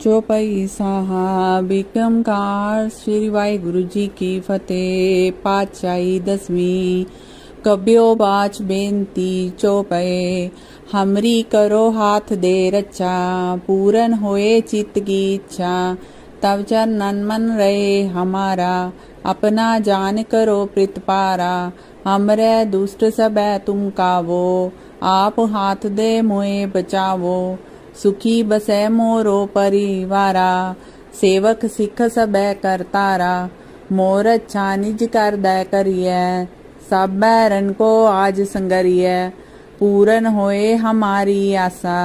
ਚੌਪਈ ਸਾਹਾ ਬਿਕਰਮਕਾਰ ਸ੍ਰੀ ਵਾਹਿਗੁਰੂ ਜੀ ਕੀ ਫਤਿਹ। ਪਾਤਸ਼ਾਹੀ ਦਸਵੀਂ। ਕਬਿਓ ਬਾਚ ਬੇਨਤੀ ਚੌਪਏ। हमरी करो हाथ दे रक्षा, पूरन होए चित्त की इच्छा। तब चरणन मन रहे हमारा, अपना जान करो प्रितपारा। हमरे दुष्ट सबै तुम कावो, आप हाथ दे मोए बचावो। सुखी बसै मोरो परिवारा, सेवक सिख सबै करतारा। मोर अच्छा निज कर दै करिए, सब बैरन को आज संगरिए। पूरन होए हमारी आशा,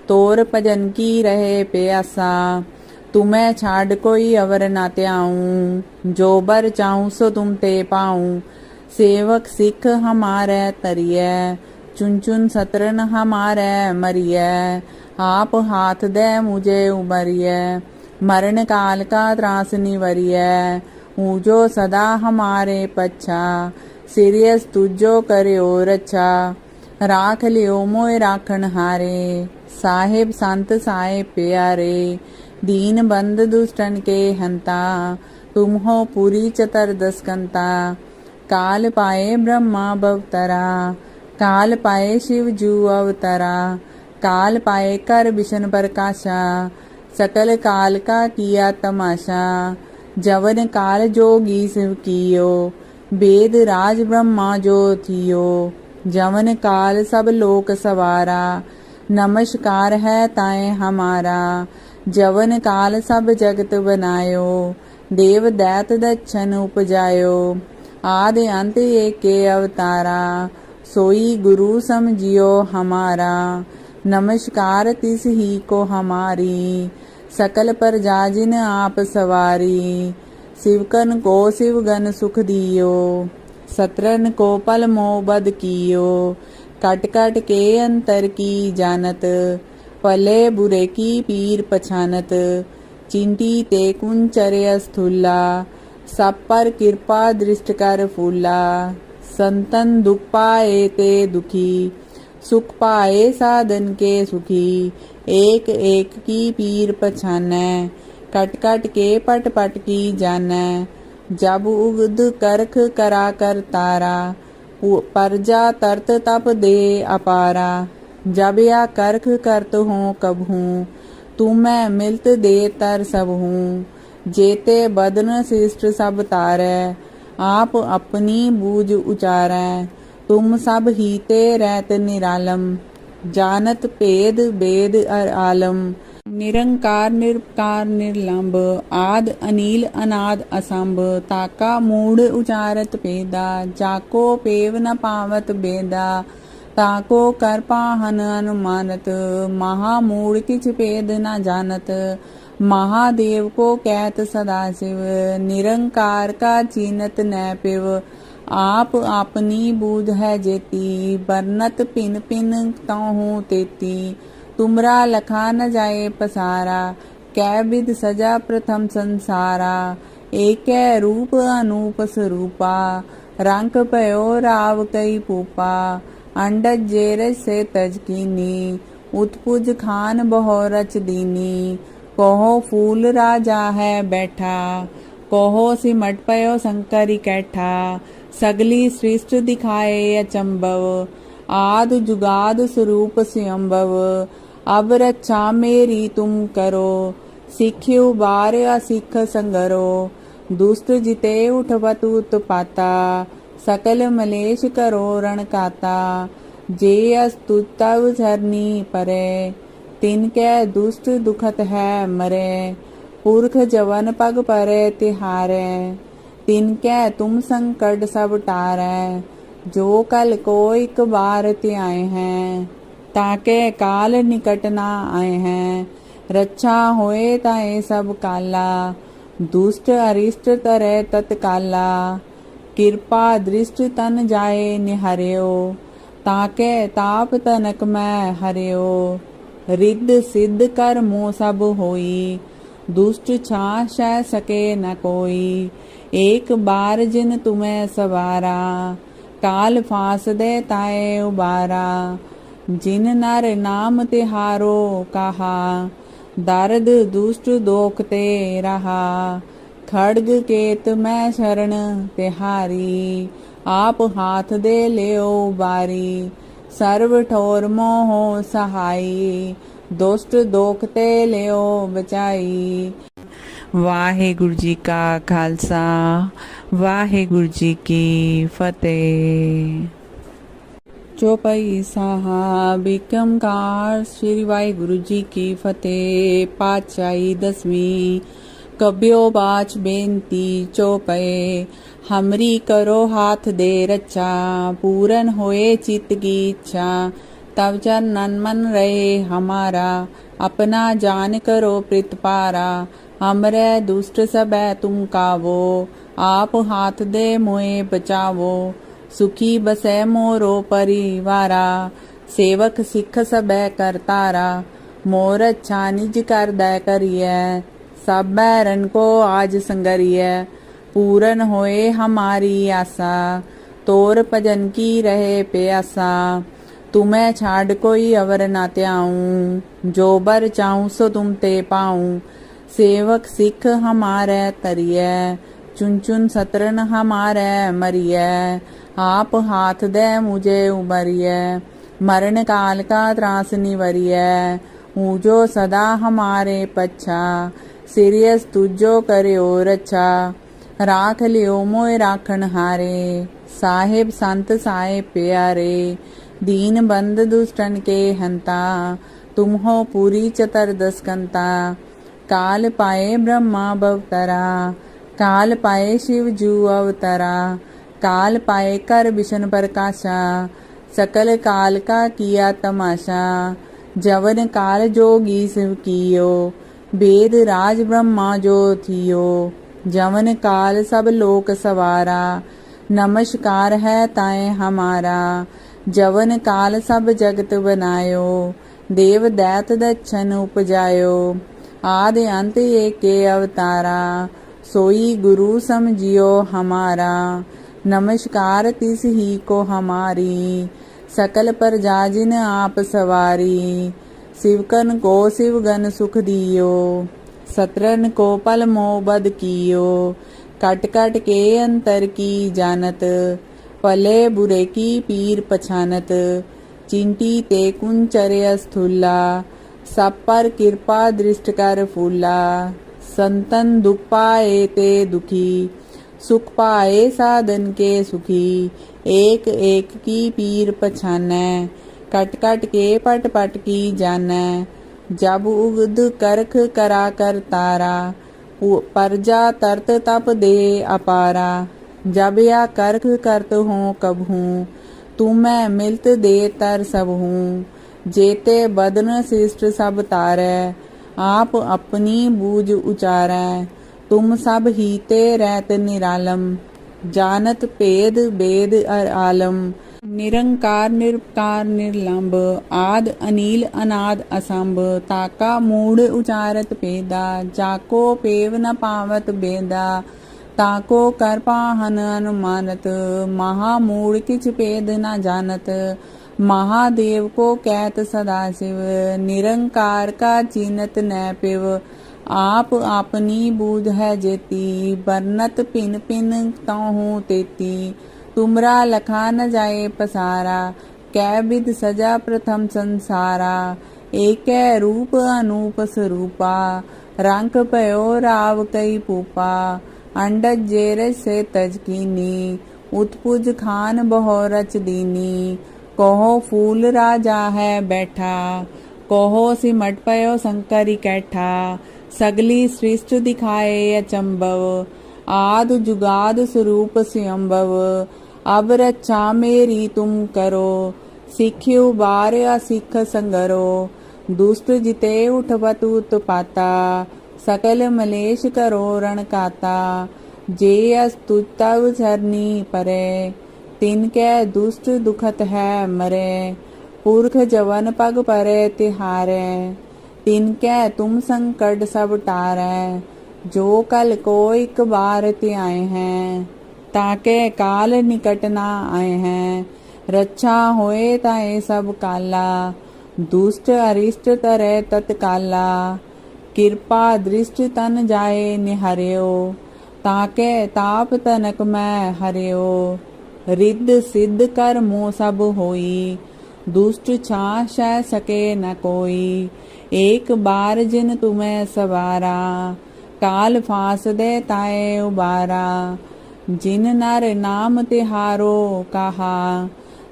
तोर भजन की रहे प्यासा। तुम्हें छाड़ कोई अवर ना त्याऊं, जो बर चाहूं सो तुम ते पाऊं। सेवक सिख हमारे तरिए, चुन चुन सतरन हमारे मरिए। आप हाथ दे मुझे उबरिए, मरण काल का त्रास निवरिए। ऊजो सदा हमारे पच्छा, सिरियस तुझो करियो रक्षा। राख लियो मोय राखण हारे, साहेब संत साहेब प्यारे। दीन बंद दुष्टन के हंता, तुम हो पूरी चतुर्दश कंता। काल पाए ब्रह्मा बवतरा, काल पाए शिव जू अवतरा। काल पाए कर विष्णु प्रकाशा, सकल काल का किया तमाशा। जवन काल जोगी शिव कियो, वेद राज ब्रह्मा जो थियो। जवन काल सब लोक सवारा, नमस्कार है ताए हमारा। जवन काल सब जगत बनायो, देव दैत दक्षन उपजायो। आदि अंत एके अवतारा, सोई गुरु समझियो हमारा। नमस्कार तिस ही को हमारी, सकल प्रजा जिन आप सवारी। शिवकन को शिवगन सुख दियो, सतरन को पल मोह बद कियो। कट कट के अंतर की जानत, पले बुरे की पीर पछानत। चिंटी ते कुंचरे स्थूला, सब पर कृपा दृष्ट कर फूला। संतन दुख पाए ते दुखी, सुख पाए साधन के सुखी। एक एक की पीर पछानै, कट कट के पट पट की जानै। जब उगद करख करा कर तारा, परजा तरत तप दे अपारा। जब या करख करत हो कब हूँ, तुम्हें मिलत दे तर सब हूँ। जेते बदन शिष्ट सब तारै, आप अपनी बूझ उचारै। तुम सब हीते रहत निरालम, जानत भेद वेद अर आलम। निरंकार निरकार निर्लंब, आद अनील अनाद असंभ। ताका मूढ़ उचारत पेदा, जाको पेव न पावत बेदा। ताको कर पाहन अनुमानत, महामूढ़ किछ पेद न जानत। महादेव को कहत सदाशिव, निरंकार का चीनत न पिव। आप अपनी बूझ है जेती, बरनत पिन पिन तहु तेती। तुमरा लखा न जाए पसारा, कै विध सजा प्रथम संसारा। एक रूप अनूप स्वरूपा, रंग पयो राव कई पूपा। अंडज जेरज से तज कीनी, उत्पुज खान बहु रच दीनी। कहो फूल राजा है बैठा, कहो सिमट पयो शंकर इकट्ठा। सगली सृष्टि दिखाए अचंभव, आद जुगाद स्वरूप स्वयंभव। अब रक्षा मेरी तुम करो, सिख्यु बार असिख संगरो। दुष्ट जिते उठवत उत्पाता, सकल मलेश करो रणकाता। जे अस्तुत तव धरनी परे, तिनके दुष्ट दुखत है मरे। पुरख जवन पग परे तिहारे, तिनके तुम संकट सब टारै। जो कल को एक बार त्याए हैं, ताके काल निकट ना आए हैं। रक्षा होए ताए सब काला, दुष्ट अरिष्ट तरे तत्काला। कृपा दृष्ट तन जाए निहरियो, ताके ताप तनक मैं हरियो। रिद्ध सिद्ध कर मोह सब होई, दुष्ट छाह सह सके न कोई। एक बार जिन तुम्हें सवारा, काल फांस दे ताए उबारा। जिन नर नाम तिहारो कहा, दर्द दुष्ट दोख ते रहा, खड़ग केत मैं शरण तिहारी, आप हाथ दे लियो बारी, सर्व ठोर मोह सहाई, दुष्ट दोख ते लियो बचाई। वाहिगुरु जी का खालसा, वाहिगुरु जी की फतेह। चौपाई साहब ਏਕਮਕਾਰ श्री वाहिगुरु जी की फतेह। पातशाही दसवीं। कब्यो बाच बेनती चौपए, हमरी करो हाथ दे रक्षा, पूरन होए चित्त की इच्छा, तब चरणन मन रहे हमारा, अपना जान करो प्रितपारा, हमरे दुष्ट सबै तुम कावो, आप हाथ दे मोए बचावो, सुखी बसै मोरो परिवारा, सेवक सिख सबै करतारा, मोर अच्छा निज कर दै करिए, सब बैरन को आज संगरिए, पूरन होए हमारी आशा, तोर भजन की रहे प्यासा, तुम्हें छाड़ कोई अवर ना त्याऊं, जो बर चाहूं सो तुम ते पाऊं, सेवक सिख हमारे तरिए, चुन चुन सतरन हमारे मरिए, आप हाथ दे मुझे उबरिए, मरण काल का त्रास निवरिए, ऊजो सदा हमारे पच्छा, सीरियस तुझो करियो रक्षा, राख लियो मोय राखन हारे, साहिब संत साहिब प्यारे, दीन बंद दुष्टन के हंता, तुम हो पूरी चतुर्दश कंता, काल पाए ब्रह्मा भवतरा, काल पाए शिव जू अवतरा, काल पाए कर विष्णु प्रकाशा, सकल काल का किया तमाशा, जवन काल जोगी शिव कियो, वेद राज ब्रह्मा जो थियो, जवन काल सब लोक सवारा, नमस्कार है ताए हमारा, जवन काल सब जगत बनायो, देव दैत दक्षन उपजायो, आदि अंत एके अवतारा, सोई गुरु समझियो हमारा, नमस्कार तिस ही को हमारी, सकल प्रजा जिन आप सवारी, शिवकन को शिवगन सुख दियो, सतरन को पल मोह बद कियो, कट कट के अंतर की जानत, पले बुरे की पीर पछानत, चिंटी ते कुंचरे स्थूला, सब पर कृपा दृष्ट कर फूला, संतन दुख पाए ते दुखी, सुख पाए साधन के सुखी, एक एक की पीर पछानै, कट कट के पट पट की जानै, जब उगद करख करा कर तारा, परजा तरत तप दे अपारा, जब या करख करत हो कब हूँ, तुम्हें मिलत दे तर सब हूँ, जेते बदन शिष्ट सब तारै, आप अपनी बूझ उचारै, तुम सब हीते रहत निरालम, जानत भेद वेद आलम, निरंकार निरपकार निर्लंब, आद अनील अनाद असंभ, ताका मूढ़ उचारत पेदा, जाको पेव न पावत बेदा, ताको कर पाहन अनुमानत, महामूढ़ किछ पेद न जानत, महादेव को कहत सदाशिव, निरंकार का चीनत न पिव, आप अपनी बूझ है जेती, बरनत पिन पिन ताहू तेती, तुमरा लखा न जाए पसारा, कै विध सजा प्रथम संसारा, एक रूप अनूप स्वरूपा, रंग पयो राव कई पूपा, अंडज जेरज से तज कीनी, उत्पुज खान बहु रच दीनी, कहो फूल राजा है बैठा, कहो सिमट पयो शंकर इकैठा, सगली सृष्टि दिखाए अचंभव, आद जुगाद स्वरूप स्वयंभव, अब रक्षा मेरी तुम करो, सिख उबार असिख संगरो, दुष्ट जिते उठवत उत्पाता, सकल मलेश करो रणकाता, जे अस्तुतव सरनी परे, तिनके दुष्ट दुखत है मरे, पुरख जवन पग परे तिहारे, तिनके तुम संकट सब टारै, जो कल को एक बार त्याए हैं, ताके काल निकट ना आए हैं, रक्षा होए ताए सब काला, दुष्ट अरिष्ट तरे तत्काला, किरपा दृष्टि तन जाए निहर्यो, ताके ताप तनक मैं हर्यो। रिद्ध सिद्ध कर मोह सब होई, दुष्ट छाँ सह सके न कोई। एक बार जिन तुम्हें सवारा, काल फांस दे ताए उबारा। जिन नर नाम तिहारो कहा,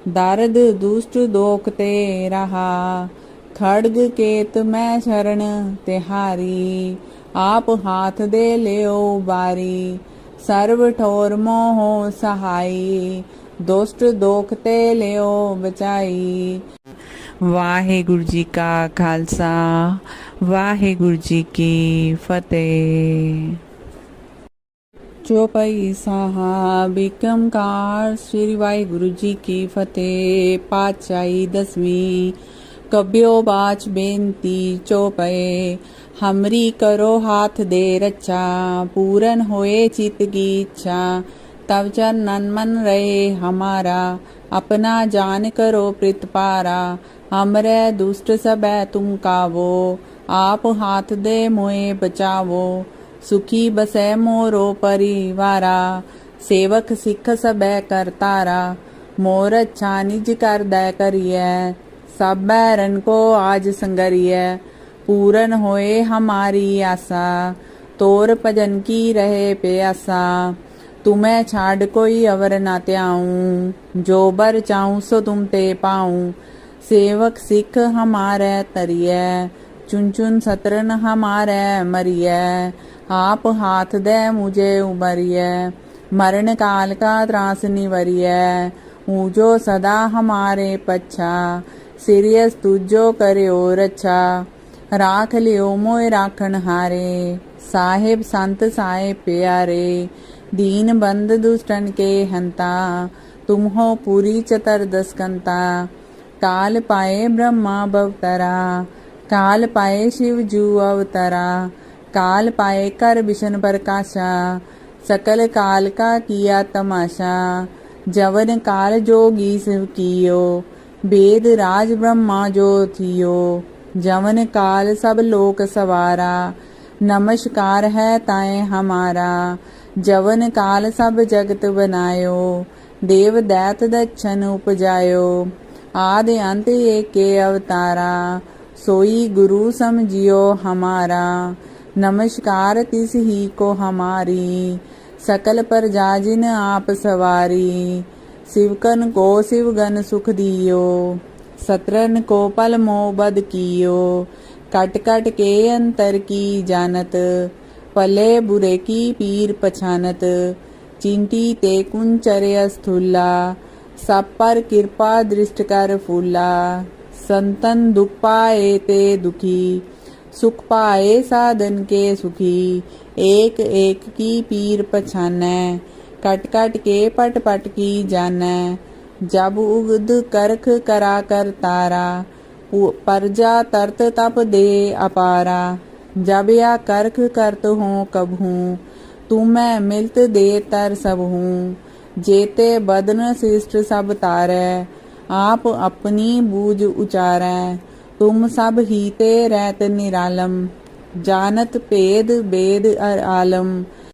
दर्द दुष्ट दोखते रहा। खड्ग केत मैं शरण तिहारी, आप हाथ दे लियो बारी। सर्व ठोर मोहो सहाई, दुष्ट दोखते लियो बचाई। वाहिगुरु जी का खालसा, वाहिगुरु जी की फतेह। चौपाई साहब ਏਕਮਕਾਰ श्री वाहिगुरु जी की फतेह। पातशाही दसवीं। कब्यो बाच बेनती चौपए, हमरी करो हाथ दे रक्षा। पूरन होए चित की इच्छा, तब चरणन मन रहे हमारा। अपना जान करो प्रितपारा, हमरे दुष्ट सबै तुम कावो। आप हाथ दे मोए बचावो, सुखी बसै मोरो परिवारा। सेवक सिख सबै करतारा, मोर अच्छा निज कर दै करिए। सब बैरन को आज संगरिए, पूरन होए हमारी आशा। तोर भजन की रहे प्यासा, तुम्हें छाड़ कोई अवर ना त्याऊं। जो बर चाहूं सो तुम ते पाऊं। सेवक सिख हमारे तरिए, चुन चुन सतरन हमारे मरिए। आप हाथ दे मुझे उबरिए, मरण काल का त्रास निवरिए। ऊजो सदा हमारे पच्छा, सीरियस तुझो करियो रक्षा। राख लियो मोय राखन हारे, साहेब संत साहेब प्यारे। दीन बंद दुष्टन के हंता, तुम हो पूरी चतुर्दश कंता। काल पाए ब्रह्मा बवतरा, काल पाए शिव जू अवतरा। काल पाए कर विष्णु प्रकाशा, सकल काल का किया तमाशा। जवन काल जोगी शिव कियो, वेद राज ब्रह्मा जो थियो। जवन काल सब लोक सवारा, नमस्कार है ताए हमारा। जवन काल सब जगत बनायो, देव दैत दक्षन उपजायो। आदि अंत एके अवतारा, सोई गुरु समझियो हमारा। नमस्कार तिस ही को हमारी, सकल प्रजा जिन आप सवारी। शिवकन को शिवगन सुख दियो, सतरन को पल मोह बद कियो। कट कट के अंतर की जानत, पले बुरे की पीर पछानत। चिंटी ते कुंचरे अस्थूला, सब पर कृपा दृष्ट कर फूला। संतन दुख पाए ते दुखी, सुख पाए साधन के सुखी। एक एक की पीर पछानै, कट कट के पट पट की जानै। जब उगद करख करा कर तारा, परजा तरत तप दे अपारा। जब या करख करत हो कबहूँ, तुम्हें मिलत दे तर सब हूँ। जेते बदन शिष्ट सब तारै, आप अपनी बूझ उचारै। तुम सब हीते रहत निरालम, जानत भेद वेद अर आलम।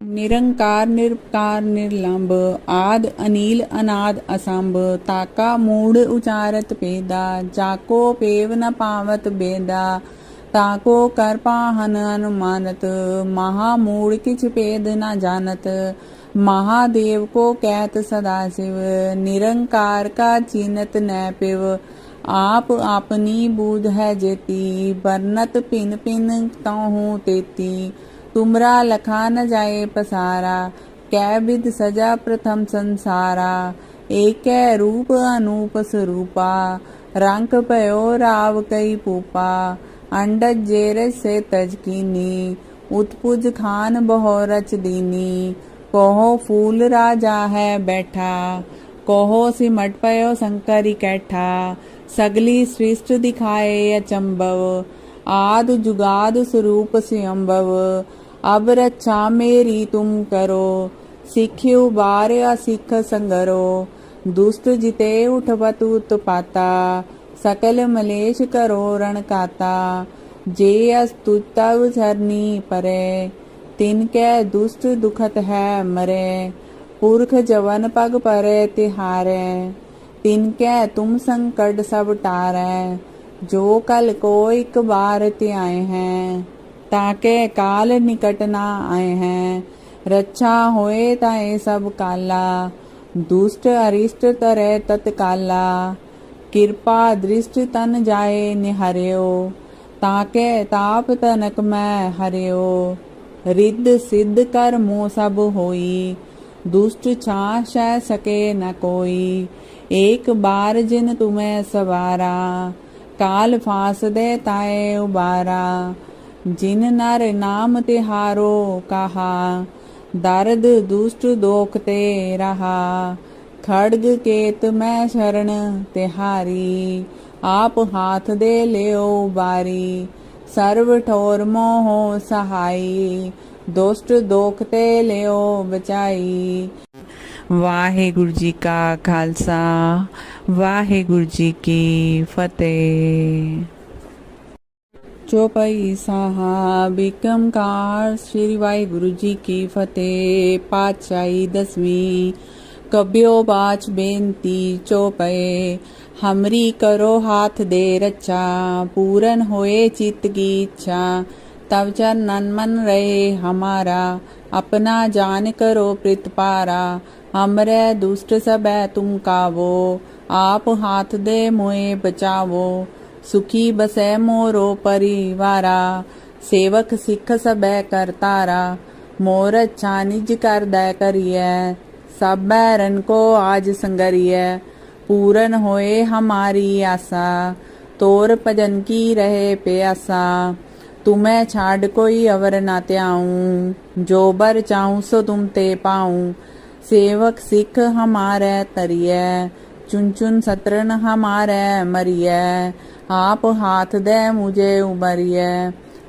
निरंकार निरकार निर्लंब, आद अनील अनाद असंभ। ताका मूढ़ उचारत पेदा, जाको पेव न पावत बेदा। ताको कर पाहन अनुमानत, महामूढ़ किछ पेद न जानत। महादेव को कहत सदाशिव, निरंकार का चीनत न पिव। आप अपनी बूझ है जेती, बरनत पिन पिन तहु तेती। तुमरा लखा न जाए पसारा, कै विध सजा प्रथम संसारा। एक रूप अनूप स्वरूपा, रंक पयो राव कई पूपा। अंडज जेर से तज कीनी, उत्पुज खान बहु रच दीनी। कहो फूल राजा है बैठा, कहो सिमट पयो शंकर इकट्ठा। सगली सृष्ट दिखाए अचंभव, आद जुगाद स्वरूप स्वयंभव। अब रक्षा मेरी तुम करो, सिख उबार असिख संगरो। दुष्ट जिते उठपत उत्पाता, सकल मलेश करो रण काता। जे अस्तु तव चरनी परे, तिनके दुष्ट दुखत है मरे। पुरख जवन पग परे तिहारे, तिनके तुम संकट सब टारे। जो कल को एक बार त्याए हैं, ताके काल निकट ना आए हैं। रक्षा होए ताए सब काला, दुष्ट अरिष्ट तरे तत्काला। कृपा दृष्ट तन जाए निहर्यो, ताके ताप तनक मैं हर्यो। रिद्ध सिद्ध कर मोह सब होई, दुष्ट छाँ सह सके न कोई। एक बार जिन तुम्हें सवारा, काल फांस दे ताए उबारा। जिन नर नाम तिहारो कहा, दर्द दुष्ट दोखते रहा। खड्ग केत मैं शरण तिहारी, आप हाथ दे लियो बारी। सर्व ठोर मोह सहाई, दुष्ट दोखते लियो बचाई। वाहिगुरु जी का खालसा, वाहिगुरु जी की फतेह। चौपाई साहब कार श्री वाहिगुरु जी की फतेह। पातशाही दसवीं। कबियो बाच बेनती चौपए, हमरी करो हाथ दे रक्षा। पूरन होए चित्त की इच्छा, तब चरणन मन रहे हमारा। अपना जान करो प्रितपारा, हमरे दुष्ट सबे तुम कावो। आप हाथ दे मोए बचावो, सुखी बसे मोरो परिवारा। सेवक सिख सबे करतारा, मोर अच्छा निज कर दे करिए। सब बैरन को आज संगरिए, पूरन होए हमारी आशा। तोर भजन की रहे प्यासा, तुम्हें छाड़ कोई अवर ना त्याऊं। जो बर चाहूं सो तुम ते पाऊं। सेवक सिख हमारे तरिए, चुन चुन सतरन हमारे मरिए। आप हाथ दे मुझे उबरिए,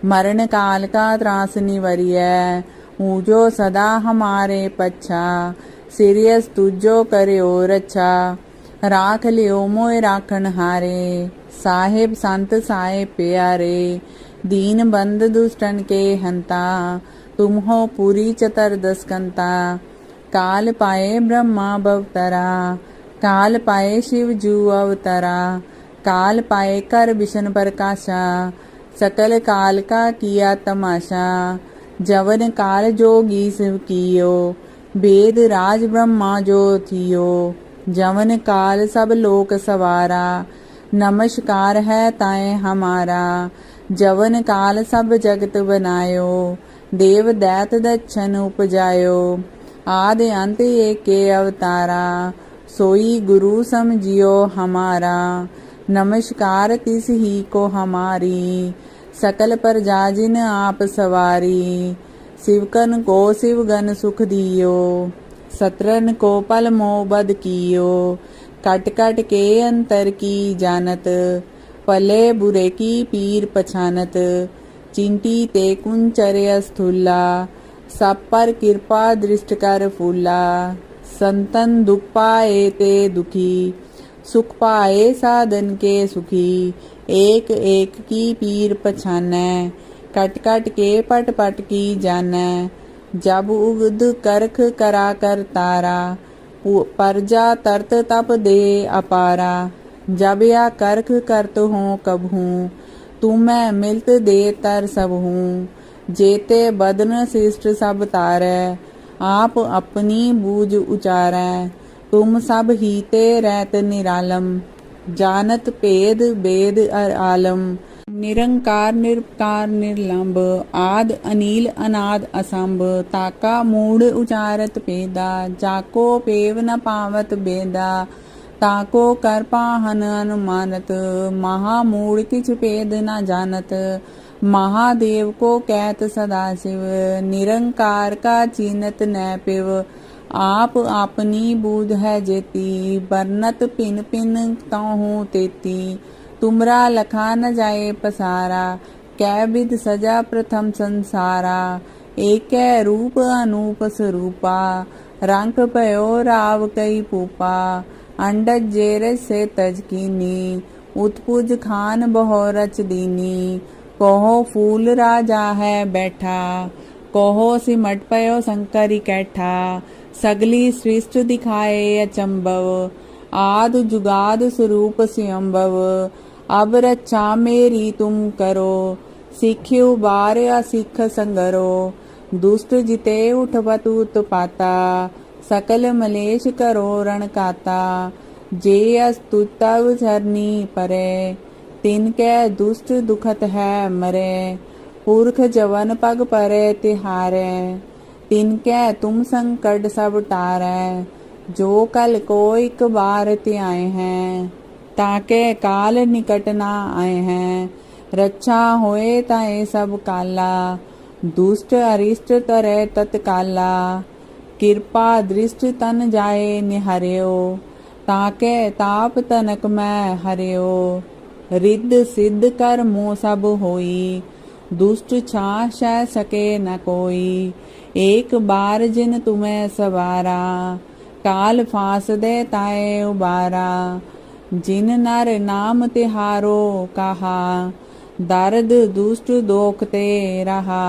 मरण काल का त्रास निवरिए। ऊजो सदा हमारे पच्छा, सीरियस तुझो करियो रक्षा। राख लियो मोय राखन हारे, साहेब संत साहेब प्यारे। दीन बंद दुष्टन के हंता, तुम हो पूरी चतुर्दश कंता। काल पाए ब्रह्मा बवतरा, काल पाए शिव जू अवतरा। काल पाए कर विष्णु प्रकाशा, सकल काल का किया तमाशा। जवन काल जोगी शिव कियो, वेद राज ब्रह्मा जो थियो। जवन काल सब लोक सवारा, नमस्कार है ताए हमारा। जवन काल सब जगत बनायो, देव दैत दक्षन उपजायो। आदि अंत एके अवतारा, सोई गुरु समझियो हमारा। नमस्कार तिस ही को हमारी, सकल प्रजा जिन आप सवारी। शिवकन को शिवगन सुख दियो, सतरन को पल मोह बद कियो। कट कट के अंतर की जानत, पले बुरे की पीर पछानत। चिंटी ते कुंचरे स्थूला, सब पर कृपा दृष्ट कर फूला। संतन दुख पाए ते दुखी, सुख पाए साधन के सुखी। एक एक की पीर पछानै, कट कट के पट पट की जानै। जब उगद करख करा कर तारा, परजा तरत तप दे अपारा। जब या करख करत हो कबहू, तुम्हें मिलत दे तर सब हूँ। जेते बदन शिष्ट सब तारै, आप अपनी बूझ उचारै। तुम सब हीते रहत निरालम, जानत भेद वेद आलम। निरंकार निरकार निर्लंब, आद अनील अनाद असंभ। ताका मूढ़ उचारत पेदा, जाको पेव न पावत बेदा। ताको कर पाहन अनुमानत, महामूढ़ किछ पेद न जानत। महादेव को कहत सदाशिव, निरंकार का चीनत न पिव। आप अपनी बूझ है जेती, बरनत पिन पिन ताहू तेती। तुमरा लखा न जाए पसारा, कै विध सजा प्रथम संसारा। एक रूप अनूप स्वरूपा, रंग भयो राव कई पूपा। अंडज जेर से तज कीनी, उत्पुज खान बहु रच दीनी। कहो फूल राजा है बैठा, कहो सिमट पयो शंकर इकट्ठा। सगली सृष्टि दिखाए अचंभव, आद जुगाद स्वरूप स्वयंभव। अब रक्षा मेरी तुम करो, सिख उबार असिख संगरो। दुष्ट जिते उठवत उत्पाता, सकल मलेश करो रण काता। जे अस्तुतव झरनी परे, तिनके दुष्ट दुखत है मरे। पुरख जवन पग परे तिहारे, तिनके तुम संकट सब टारे। जो कल को एक बार त्याए हैं, ताके काल निकट ना आए हैं। रक्षा होए ताए सब काला, दुष्ट अरिष्ट तरे तत्काला। कृपा दृष्ट तन जाए निहर्यो, ताके ताप तनक मैं हर्यो। रिद्ध सिद्ध कर्मो सब होई, दुष्ट छा सह सके न कोई। एक बार जिन तुम्हें सवारा, काल फांस दे ताए उबारा। जिन नर नाम तिहारो कहा, दर्द दुष्ट दोखते रहा।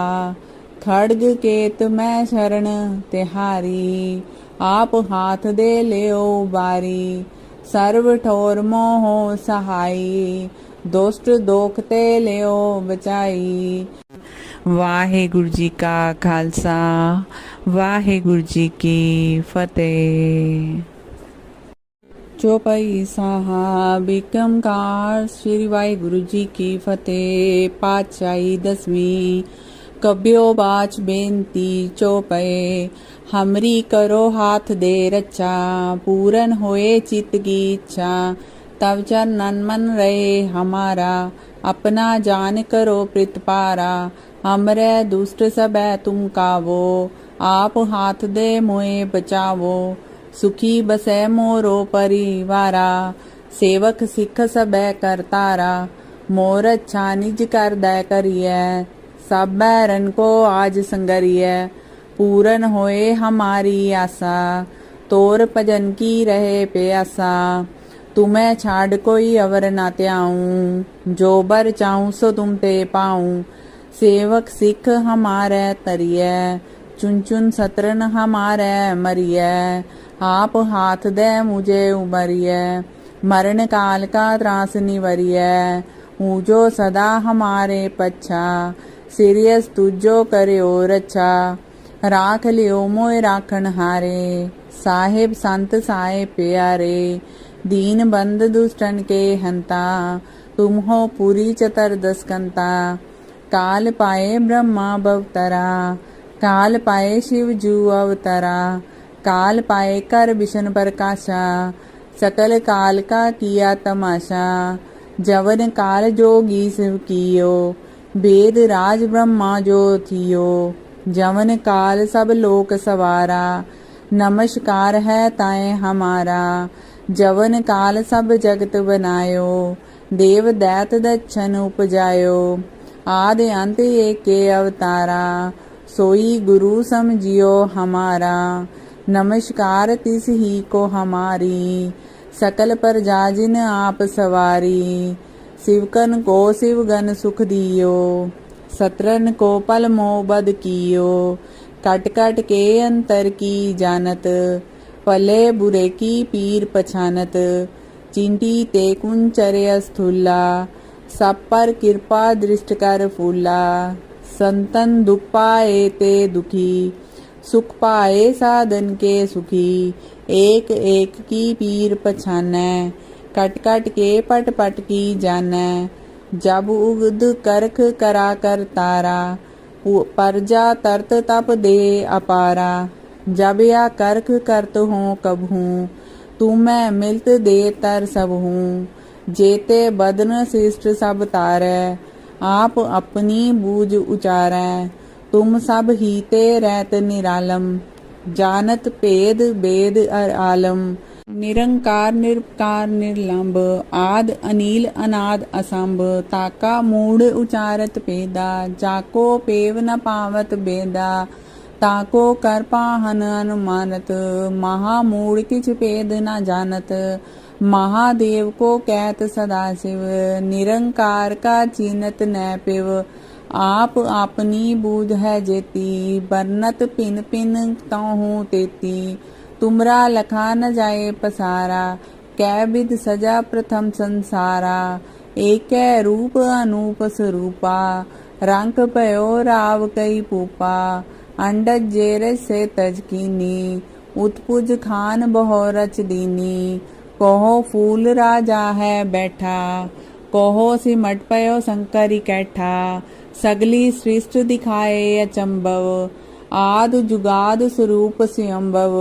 खड्ग केत मैं शरण तिहारी, आप हाथ दे लियो बारी। सर्व ठोर मोहो सहाई, दुष्ट दोखते लियो बचाई। वाहिगुरु जी का खालसा, वाहिगुरु जी की फतेह। चौपाई साहब ਏਕੰਕਾਰ श्री वाहिगुरु जी की फतेह। पातशाही दसवीं। कब्यो बाच बेनती चौपए, हमरी करो हाथ दे रक्षा। पूरन होए चित की इच्छा, तब चरणन मन रहे हमारा। अपना जान करो प्रितपारा, हमरे दुष्ट सबै तुम कावो। आप हाथ दे मोए बचावो, सुखी बसै मोरो परिवारा। सेवक सिख सबै करतारा, मोर अच्छा निज कर दै करिए। सब बैरन को आज संगरिए, पूरन होए हमारी आशा। तोर भजन की रहे प्यासा, तुम्हें छाड़ कोई अवर ना त्याऊं। जो बर चाहूं सो तुम ते पाऊं। सेवक सिख हमारे तरिए, चुन चुन सतरन हमारे मरिए। आप हाथ दे मुझे उबरिए, मरण काल का त्रास निवरिए। ऊजो सदा हमारे पच्छा, सीरियस तुझो करियो रक्षा। राख लियो मोय राखन हारे, साहिब संत साहे प्यारे। दीन बंद दुष्टन के हंता, तुम हो पूरी चतुर्दश कंता। काल पाए ब्रह्मा बवतरा, काल पाए शिव जू अवतरा। काल पाए कर विष्णु प्रकाशा, सकल काल का किया तमाशा। जवन काल जोगी शिव कियो, वेद राज ब्रह्मा जो थियो। जवन काल सब लोक सवारा, नमस्कार है ताए हमारा। जवन काल सब जगत बनायो, देव दैत दक्षन उपजायो। आदि अंत एके अवतारा, सोई गुरु समझियो हमारा। नमस्कार तिस ही को हमारी, सकल प्रजा जिन आप सवारी। शिवकन को शिवगन सुख दियो, सतरन को पल मोह बद कियो। कट कट के अंतर की जानत, पले बुरे की पीर पछानत। चिंटी ते कुंचरे स्थूला, सब पर कृपा दृष्ट कर फूला। संतन दुख पाए ते दुखी, सुख पाए साधन के सुखी। एक एक की पीर पछानै, कट कट के पट पट की जानै। जब उगद करख करा कर तारा, परजा तरत तप दे अपारा। जब या करख करत हो कबहूँ, तुम्हें मिलत दे तर सब हूँ। जेते बदन शिष्ट सब तारै, आप अपनी बूझ उचारै। तुम सब हीते रहत निरालम, जानत भेद वेद आलम। निरंकार निरकार निर्लंब, आद अनील अनाद असंभ। ताका मूढ़ उचारत पेदा, जाको पेव न पावत बेदा। ताको कर पाहन अनुमानत, महामूढ़ किछ पेद न जानत। महादेव को कहत सदाशिव, निरंकार का चीनत न पिव। आप आपनी बूझ है जेती, बरनत पिन पिन तहु तेती। तुमरा लखा न जाए पसारा, कै विध सजा प्रथम संसारा। एक रूप अनूप स्वरूपा, रंक पयो राव कई पूपा। अंडज जेर से तज कीनी, उत्पुज खान बहु रच दीनी। कहो फूल राजा है बैठा, कहो सिमट पयो शंकर इकट्ठा। सगली सृष्टि दिखाए अचंभव, आद जुगाद स्वरूप स्वयंभव।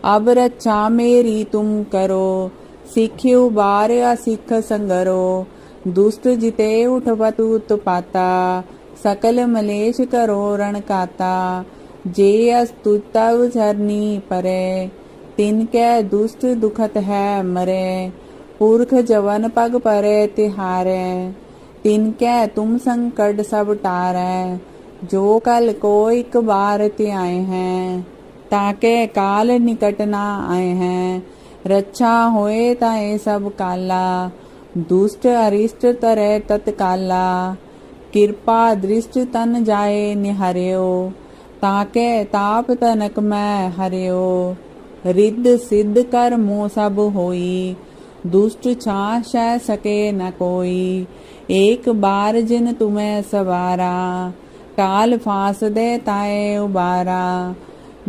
अब रक्षा मेरी तुम करो, सिख उबार असिख संगरो। दुष्ट जिते उठपत उत्पाता, सकल मलेश करो रण काता। जे अस्तुतव चरनी परे, तिनकै दुष्ट दुखत है मरे। पुरख जवन पग परे तिहारे, तिनकै तुम संकट सब टारै। जो कल को एक बार ते आए हैं, ताके काल निकट ना आए हैं। रक्षा होए ताए सब काला, दुष्ट अरिष्ट तरे तत्काला। कृपा दृष्ट तन जाए निहर्यो, ताके ताप तनक मैं हर्यो। रिद्ध सिद्ध कर मोह सब होई, दुष्ट छां सह सके न कोई। एक बार जिन तुम्हें सवारा, काल फांस दे ताए उबारा।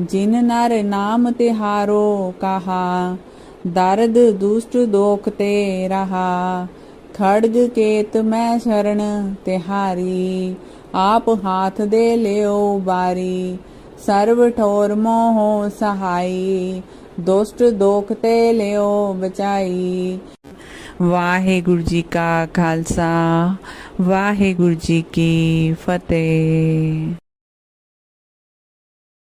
जिन नर नाम तिहारो कहा, दर्द दुष्ट दोख ते रहा। खड्ग केत मैं शरण तिहारी, आप हाथ दे लियो बारी। सर्व ठोर मोह सहाई, दुष्ट दोख ते लियो बचाई। वाहेगुरु जी का खालसा, वाहेगुरु जी की फतेह।